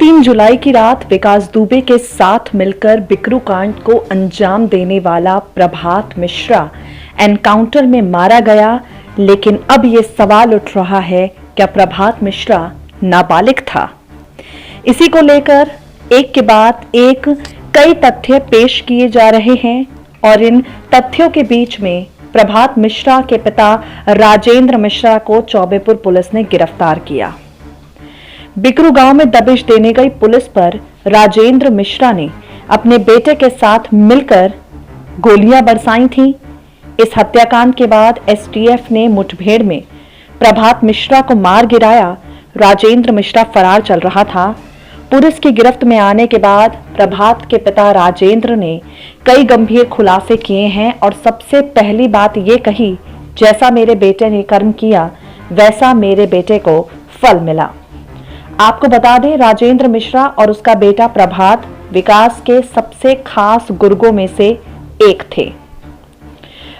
3 जुलाई की रात विकास दुबे के साथ मिलकर बिकरू कांड को अंजाम देने वाला प्रभात मिश्रा एनकाउंटर में मारा गया। लेकिन अब ये सवाल उठ रहा है, क्या प्रभात मिश्रा नाबालिग था? इसी को लेकर एक के बाद एक कई तथ्य पेश किए जा रहे हैं और इन तथ्यों के बीच में प्रभात मिश्रा के पिता राजेंद्र मिश्रा को चौबेपुर पुलिस ने गिरफ्तार किया। बिकरू गांव में दबिश देने गई पुलिस पर राजेंद्र मिश्रा ने अपने बेटे के साथ मिलकर गोलियां बरसाई थीं। इस हत्याकांड के बाद एसटीएफ ने मुठभेड़ में प्रभात मिश्रा को मार गिराया। राजेंद्र मिश्रा फरार चल रहा था। पुलिस की गिरफ्त में आने के बाद प्रभात के पिता राजेंद्र ने कई गंभीर खुलासे किए हैं और सबसे पहली बात ये कही, जैसा मेरे बेटे ने कर्म किया वैसा मेरे बेटे को फल मिला। आपको बता दें, राजेंद्र मिश्रा और उसका बेटा प्रभात विकास के सबसे खास गुर्गों में से एक थे।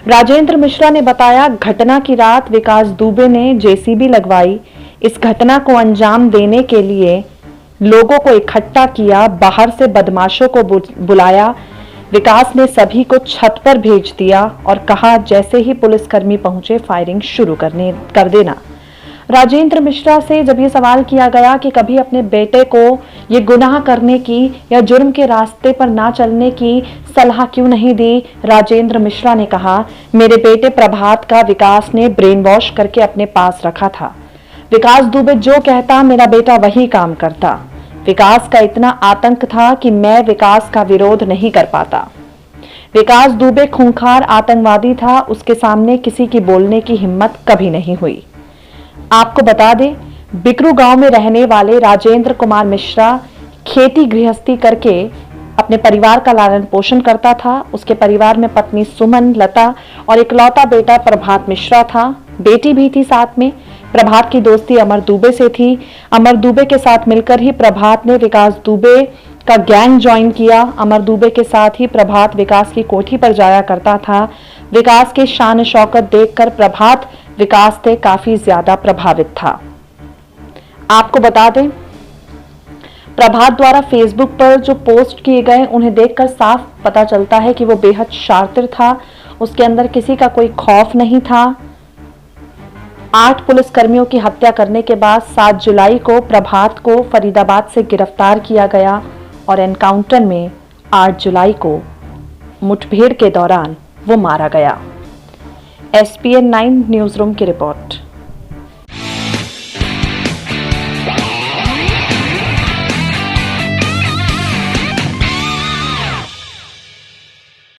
राजेंद्र मिश्रा ने बताया, घटना की रात विकास दुबे ने जेसीबी लगवाई। इस घटना को अंजाम देने के लिए लोगों को इकट्ठा किया, बाहर से बदमाशों को बुलाया। विकास ने सभी को छत पर भेज दिया और कहा, जैसे ही पुलिसकर्मी पहुंचे फायरिंग शुरू कर देना। राजेंद्र मिश्रा से जब ये सवाल किया गया कि कभी अपने बेटे को ये गुनाह करने की या जुर्म के रास्ते पर ना चलने की सलाह क्यों नहीं दी, राजेंद्र मिश्रा ने कहा, मेरे बेटे प्रभात का विकास ने ब्रेन वॉश करके अपने पास रखा था। विकास दुबे जो कहता मेरा बेटा वही काम करता। विकास का इतना आतंक था कि मैं विकास का विरोध नहीं कर पाता। विकास दुबे खूंखार आतंकवादी था, उसके सामने किसी की बोलने की हिम्मत कभी नहीं हुई। आपको बता दें, बिकरू गांव में रहने वाले राजेंद्र कुमार मिश्रा खेती गृहस्थी करके अपने परिवार का लालन पोषण करता था। उसके परिवार में पत्नी सुमन, लता और इकलौता बेटा प्रभात मिश्रा था। बेटी भी थी साथ में। प्रभात की दोस्ती अमर दुबे से थी। अमर दुबे के साथ मिलकर ही प्रभात ने विकास दुबे का गैंग ज्वाइन किया। अमर दुबे के साथ ही प्रभात विकास की कोठी पर जाया करता था। विकास के शान शौकत देखकर प्रभात विकास से काफी ज्यादा प्रभावित था। आपको बता दें, प्रभात द्वारा फेसबुक पर जो पोस्ट किए गए उन्हें देखकर साफ पता चलता है कि वो बेहद शातिर था। उसके अंदर किसी का कोई खौफ नहीं था। 8 पुलिसकर्मियों की हत्या करने के बाद 7 जुलाई को प्रभात को फरीदाबाद से गिरफ्तार किया गया और एनकाउंटर में 8 जुलाई को मुठभेड़ के दौरान वो मारा गया। SPN 9 न्यूज़ रूम की रिपोर्ट।